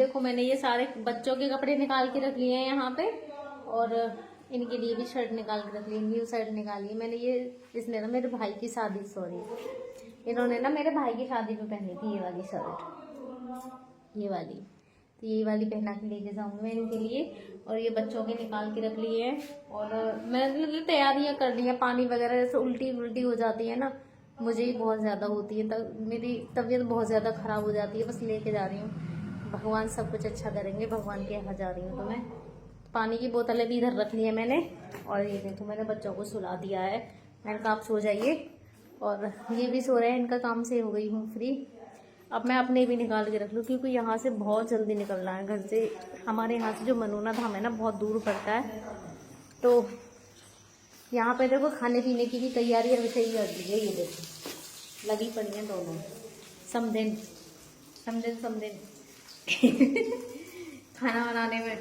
देखो मैंने ये सारे बच्चों के कपड़े निकाल के रख लिए हैं यहाँ पे, और इनके लिए भी शर्ट निकाल के रख ली, न्यू शर्ट निकाली है मैंने। ये इसने ना मेरे भाई की शादी, सॉरी इन्होंने ना मेरे भाई की शादी में पहनी थी ये वाली शर्ट, ये वाली, तो ये वाली पहना के लेके जाऊंगी मैं इनके लिए। और ये बच्चों के निकाल के रख लिए हैं, और मैंने तैयारियां कर ली हैं। पानी वगैरह से उल्टी उल्टी हो जाती है ना, मुझे ही बहुत ज़्यादा होती है, तब मेरी तबीयत बहुत ज़्यादा ख़राब हो जाती है। बस लेके जा रही हूँ, भगवान सब कुछ अच्छा करेंगे, भगवान के यहाँ जा रही हूँ। तो मैं पानी की बोतलें भी इधर रख ली है मैंने, और ये देखो मैंने बच्चों को सुला दिया है। मैंने कहा आप सो जाइए, और ये भी सो रहे हैं, इनका काम से हो गई हूँ फ्री। अब मैं अपने भी निकाल के रख लूँ, क्योंकि यहाँ से बहुत जल्दी निकलना है घर से। हमारे यहाँ से जो मनोना धाम है ना, बहुत दूर पड़ता है, तो यहाँ पे देखो खाने पीने की भी तैयारी अभी से ही कर दी है। ये देखो लगी पड़ी हैं दोनों, समदिन समदिन समदिन खाना बनाने में।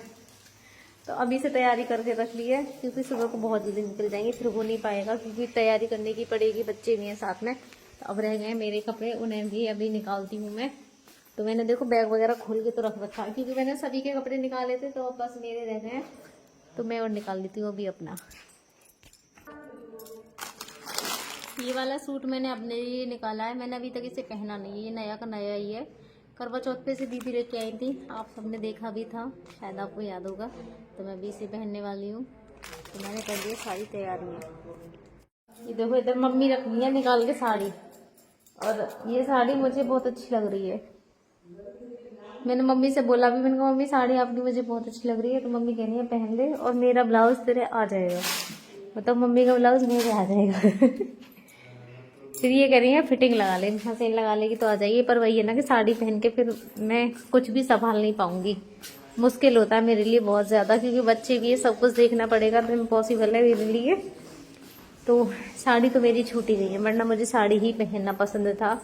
तो अभी से तैयारी करके रख ली है, क्योंकि सुबह को बहुत जल्दी निकल जाएंगे, फिर हो नहीं पाएगा, क्योंकि तैयारी करने की पड़ेगी, बच्चे भी हैं साथ में। तो अब रह गए मेरे कपड़े, उन्हें भी अभी निकालती हूँ मैं। तो मैंने देखो बैग वगैरह खोल के तो रख रखा है, क्योंकि मैंने सभी के कपड़े निकाले थे, तो अब बस मेरे रह गए हैं, तो मैं और निकाल लेती हूँ अभी अपना। ये वाला सूट मैंने अपने लिए निकाला है, मैंने अभी तक इसे पहना नहीं है, ये नया का नया ही है। करवा चौथ पे से दीदी लेके आई थी, आप सबने देखा भी था, शायद आपको याद होगा। तो मैं भी इसे पहनने वाली हूँ, तो मैंने कर दी सारी तैयारियाँ। ये देखो इधर मम्मी रख ली है निकाल के साड़ी, और ये साड़ी मुझे बहुत अच्छी लग रही है। मैंने मम्मी से बोला भी, मैंने कहा मम्मी साड़ी आपकी मुझे बहुत अच्छी लग रही है, तो मम्मी कह रही है पहन ले, और मेरा ब्लाउज तेरे आ जाएगा, मतलब मम्मी का ब्लाउज मेरे आ जाएगा। फिर ये कह रही है फिटिंग लगा ले, मशीन लगा लेगी तो आ जाएगी। पर वही है ना कि साड़ी पहन के फिर मैं कुछ भी संभाल नहीं पाऊंगी, मुश्किल होता है मेरे लिए बहुत ज़्यादा, क्योंकि बच्चे भी है, सब कुछ देखना पड़ेगा, तो इम्पॉसिबल है मेरे लिए। तो साड़ी तो मेरी छूटी गई है, वरना मुझे साड़ी ही पहनना पसंद था।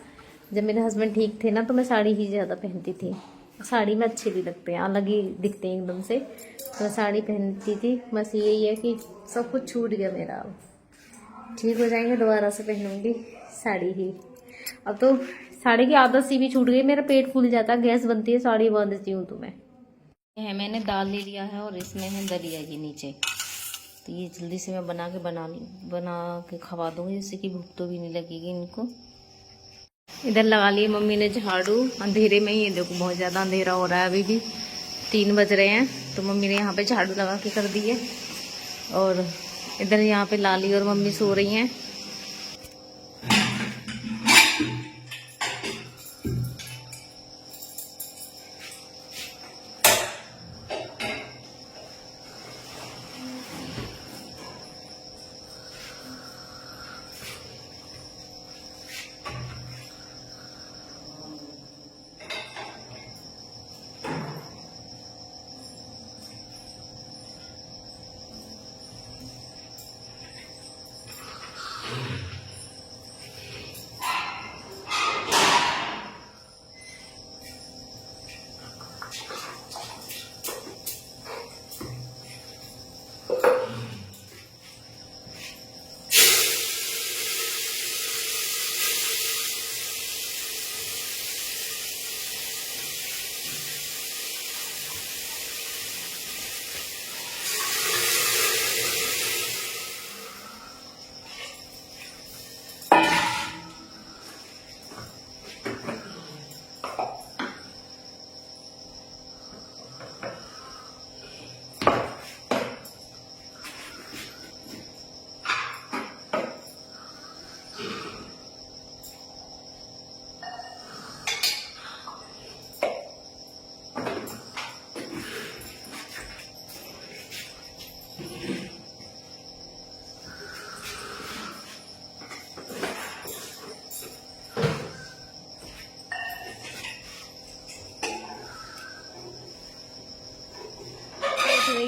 जब मेरे हस्बैंड ठीक थे ना, तो मैं साड़ी ही ज़्यादा पहनती थी। साड़ी में अच्छे भी लगते हैं, अलग ही दिखते हैं एकदम से, तो साड़ी पहनती थी। बस यही है कि सब कुछ छूट गया मेरा, अब ठीक हो जाएंगे दोबारा से पहनूंगी साड़ी ही। अब तो साड़ी की आदत सी भी छूट गई, मेरा पेट फूल जाता है, गैस बनती है, साड़ी बांधती हूँ तो मैं। है मैंने दाल ले लिया है, और इसमें है दलिया ये नीचे, तो ये जल्दी से मैं बना के खवा दूँगी, जिससे कि भूख तो भी नहीं लगेगी इनको। इधर लगा लिए मम्मी ने झाड़ू, अंधेरे में ही, ये देखो बहुत ज़्यादा अंधेरा हो रहा है, अभी भी 3 बज रहे हैं, तो मम्मी ने यहाँ पे झाड़ू लगा के कर दी है। और इधर यहाँ पे लाली और मम्मी सो रही हैं।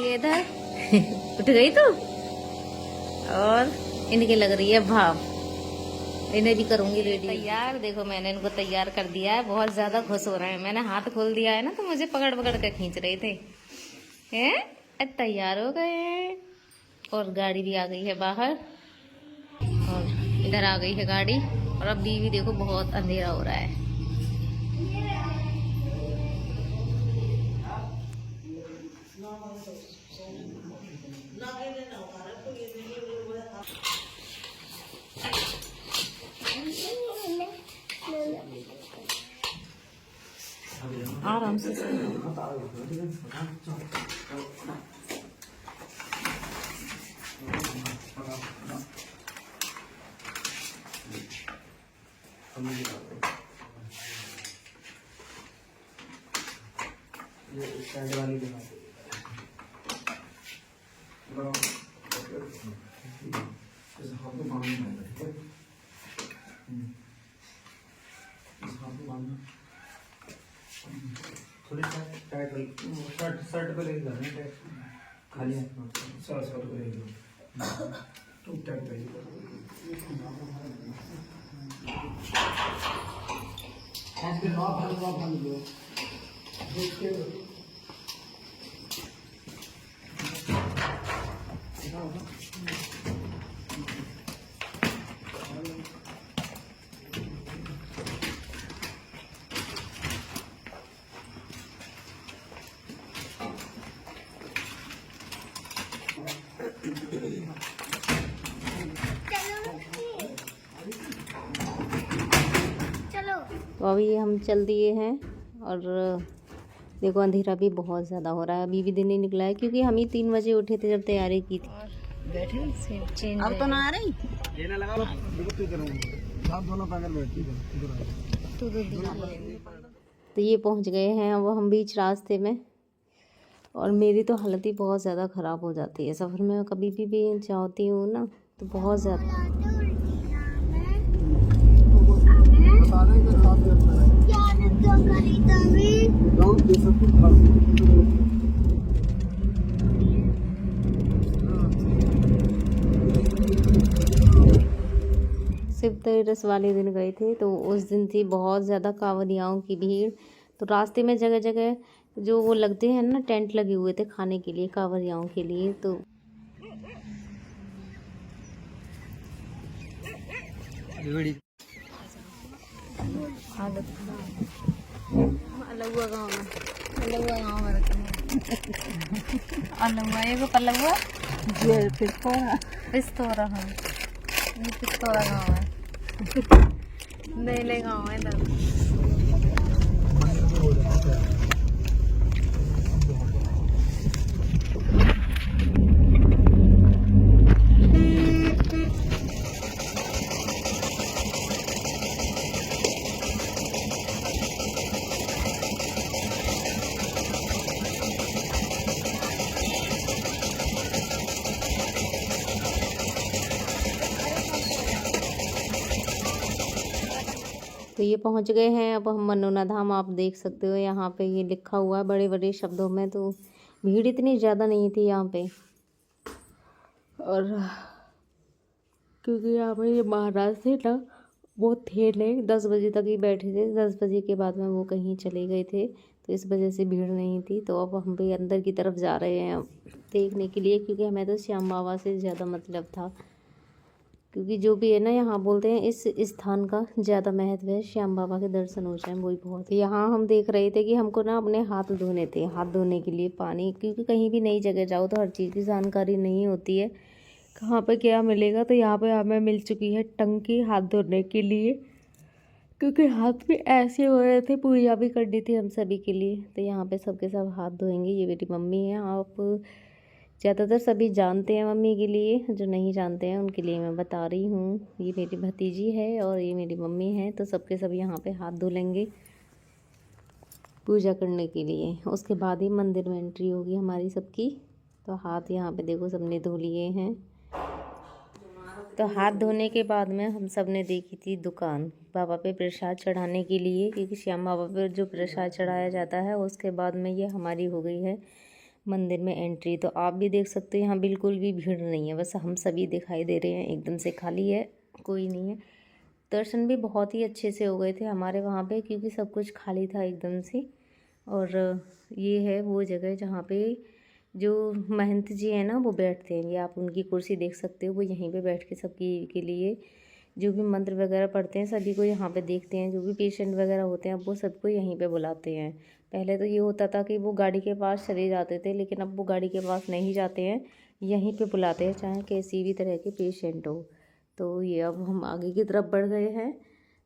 इधर उठ गई तो, और इनके लग रही है भाव, इन्हें भी करूंगी रेडी तैयार। देखो मैंने इनको तैयार कर दिया है, बहुत ज्यादा खुश हो रहे हैं। मैंने हाथ खोल दिया है ना, तो मुझे पकड़ पकड़ कर खींच रहे थे। हैं तैयार हो गए, और गाड़ी भी आ गई है बाहर, और इधर आ गई है गाड़ी। और अब भी देखो बहुत अंधेरा हो रहा है। आराम से साइड वाली बना थोड़ी टाइट शर्ट शर्ट पे लेके जाना टाइट खाली हाथ शर्ट पे लेके तुम टाइट ऐसे आप भाग लो देख के तो अभी हम चल दिए हैं और देखो अंधेरा भी बहुत ज़्यादा हो रहा है। अभी भी दिन नहीं निकला है क्योंकि हम ही 3 बजे उठे थे जब तैयारी की थी। बैठे अब तो ना आ रही ये ना लगा आप दोनों पैदल बैठती तो ये पहुंच गए हैं अब हम बीच रास्ते में। और मेरी तो हालत ही बहुत ज़्यादा ख़राब हो जाती है सफ़र में। कभी भी जाती हूँ ना तो बहुत ज़्यादा शिव तेरस वाले दिन गए थे तो उस दिन थी बहुत ज़्यादा कांवड़ियाओं की भीड़। तो रास्ते में जगह जगह जो वो लगते हैं ना टेंट लगे हुए थे खाने के लिए कांवड़ियाओं के लिए। तो अलुआ गाँव में अलुआ एगो पल्लुआ पिस्तौरा हम ये पिस्तौरा गाँव है नए गाँव है इधर। तो ये पहुंच गए हैं अब हम मनोना धाम। आप देख सकते हो यहाँ पे ये लिखा हुआ है बड़े बड़े शब्दों में। तो भीड़ इतनी ज़्यादा नहीं थी यहाँ पे। और क्योंकि यहाँ पे ये महाराज थे ना वो थे नहीं 10 बजे तक ही बैठे थे। 10 बजे के बाद में वो कहीं चले गए थे तो इस वजह से भीड़ नहीं थी। तो अब हम भी अंदर की तरफ जा रहे हैं देखने के लिए क्योंकि हमें तो श्याम बाबा से ज़्यादा मतलब था। क्योंकि जो भी है ना यहाँ बोलते हैं इस स्थान का ज़्यादा महत्व है। श्याम बाबा के दर्शन हो जाए वही बहुत। यहाँ हम देख रहे थे कि हमको ना अपने हाथ धोने थे। हाथ धोने के लिए पानी क्योंकि कहीं भी नई जगह जाओ तो हर चीज़ की जानकारी नहीं होती है कहाँ पे क्या मिलेगा। तो यहाँ पे हमें मिल चुकी है टंकी हाथ धोने के लिए क्योंकि हाथ में ऐसे हो रहे थे। पूजा भी करनी थी हम सभी के लिए। तो यहाँ पे सबके सब हाथ धोएंगे। ये मेरी मम्मी है। आप ज़्यादातर सभी जानते हैं मम्मी के लिए, जो नहीं जानते हैं उनके लिए मैं बता रही हूँ। ये मेरी भतीजी है और ये मेरी मम्मी है। तो सबके सब यहाँ पे हाथ धो लेंगे पूजा करने के लिए। उसके बाद ही मंदिर में एंट्री होगी हमारी सबकी। तो हाथ यहाँ पे देखो सबने धो लिए हैं। तो हाथ धोने के बाद में हम सब ने देखी थी दुकान बाबा पे प्रसाद चढ़ाने के लिए क्योंकि श्याम बाबा पे जो प्रसाद चढ़ाया जाता है उसके बाद में ये हमारी हो गई है मंदिर में एंट्री। तो आप भी देख सकते हो यहाँ बिल्कुल भी भीड़ नहीं है। बस हम सभी दिखाई दे रहे हैं, एकदम से खाली है, कोई नहीं है। दर्शन भी बहुत ही अच्छे से हो गए थे हमारे वहाँ पे क्योंकि सब कुछ खाली था एकदम से। और ये है वो जगह जहाँ पे जो महंत जी हैं ना वो बैठते हैं। ये आप उनकी कुर्सी देख सकते हो। वो यहीं पे बैठ के सबकी के लिए जो भी मंत्र वगैरह पढ़ते हैं सभी को यहाँ पे देखते हैं। जो भी पेशेंट वगैरह होते हैं अब वो सबको यहीं पे बुलाते हैं। पहले तो ये होता था कि वो गाड़ी के पास चले जाते थे लेकिन अब वो गाड़ी के पास नहीं जाते हैं, यहीं पे बुलाते हैं चाहे कैसी भी तरह के पेशेंट हो। तो ये अब हम आगे की तरफ बढ़ गए हैं।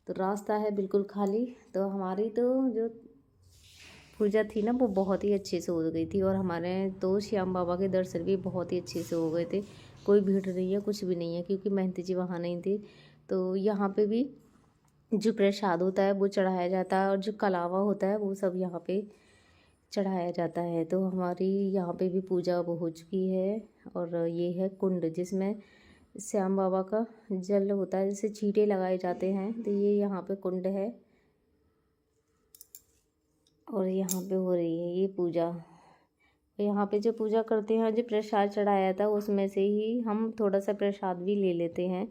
तो रास्ता है बिल्कुल खाली। तो हमारी तो जो पूजा थी ना वो बहुत ही अच्छे से हो गई थी, और हमारे तो श्याम बाबा के दर्शन भी बहुत ही अच्छे से हो गए थे। कोई भीड़ नहीं है, कुछ भी नहीं है, क्योंकि महंती जी वहाँ नहीं थी। तो यहाँ पे भी जो प्रसाद होता है वो चढ़ाया जाता है, और जो कलावा होता है वो सब यहाँ पे चढ़ाया जाता है। तो हमारी यहाँ पे भी पूजा हो चुकी है। और ये है कुंड जिसमें श्याम बाबा का जल होता है, जिसे छींटे लगाए जाते हैं। तो ये यहाँ पे कुंड है, और यहाँ पे हो रही है ये पूजा। यहाँ पे जो पूजा करते हैं, जो प्रसाद चढ़ाया था उसमें से ही हम थोड़ा सा प्रसाद भी ले लेते हैं।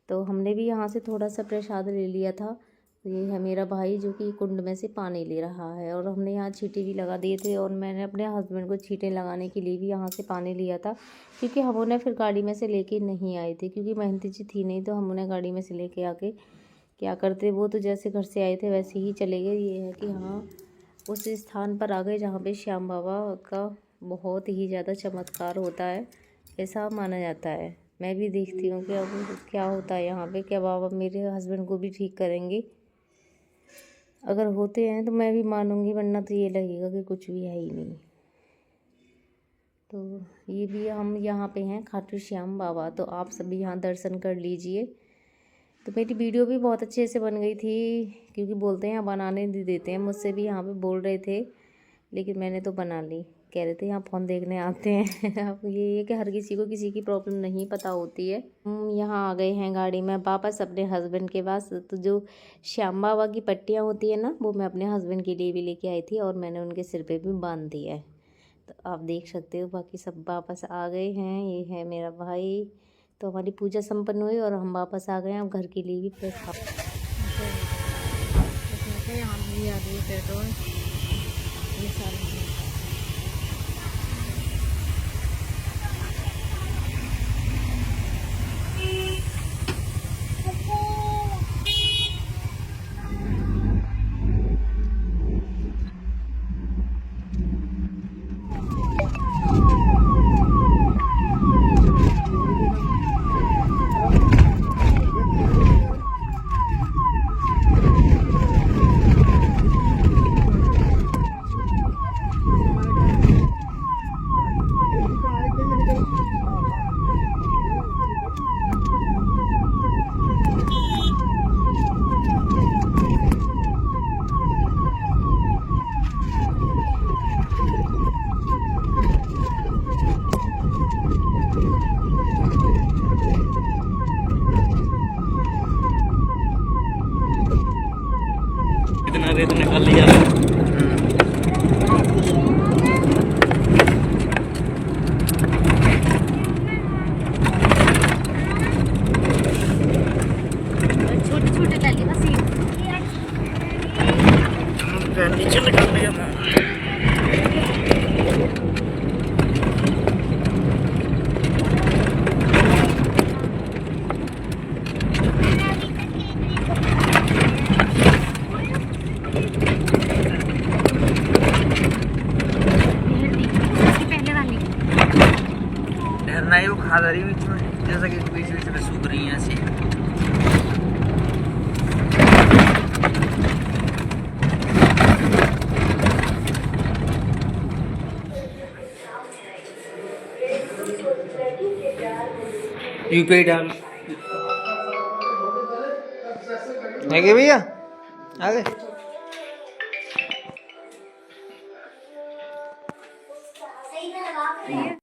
तो हमने भी यहाँ से थोड़ा सा प्रसाद ले लिया था। ये है मेरा भाई जो कि कुंड में से पानी ले रहा है, और हमने यहाँ छींटे भी लगा दिए थे, और मैंने अपने हस्बैंड को छींटे लगाने के लिए भी यहाँ से पानी लिया था, क्योंकि हम उन्हें फिर गाड़ी में से लेके नहीं आए थे, क्योंकि महंती जी थी नहीं। तो हम उन्हें गाड़ी में से लेके आके क्या करते, वो तो जैसे घर से आए थे वैसे ही चले गए। ये है कि हाँ उस स्थान पर आ गए जहाँ पे श्याम बाबा का बहुत ही ज़्यादा चमत्कार होता है, ऐसा माना जाता है। मैं भी देखती हूँ कि अब क्या होता है यहाँ पे, क्या बाबा मेरे हस्बैंड को भी ठीक करेंगे। अगर होते हैं तो मैं भी मानूंगी, वरना तो ये लगेगा कि कुछ भी है ही नहीं। तो ये भी हम यहाँ पे हैं खाटू श्याम बाबा, तो आप सभी यहाँ दर्शन कर लीजिए। तो मेरी वीडियो भी बहुत अच्छे से बन गई थी, क्योंकि बोलते हैं बनाने नहीं देते हैं, मुझसे भी यहाँ पे बोल रहे थे, लेकिन मैंने तो बना ली। कह रहे थे यहाँ फ़ोन देखने आते हैं। अब ये है कि हर किसी को किसी की प्रॉब्लम नहीं पता होती है। हम यहाँ आ गए हैं गाड़ी में वापस अपने हस्बैंड के पास। तो जो श्याम बाबा की पट्टियाँ होती है ना, वो मैं अपने हस्बैंड के लिए भी लेके आई थी, और मैंने उनके सिर पे भी बांध दिया है। तो आप देख सकते हो, बाकी सब वापस आ गए हैं। ये है मेरा भाई। तो हमारी पूजा संपन्न हुई और हम वापस आ गए हैं। अब घर के लिए भी प्रसाद पेट्रोल इतना रेत निकाल लिया। छोटे छोटे डाली बस नीचे निकाल लिया था। नहीं वो खा रही बीच में, जैसा कि बीच बीच में सूख रही है ऐसी। यूपीआई डाल है कि भैया आगे।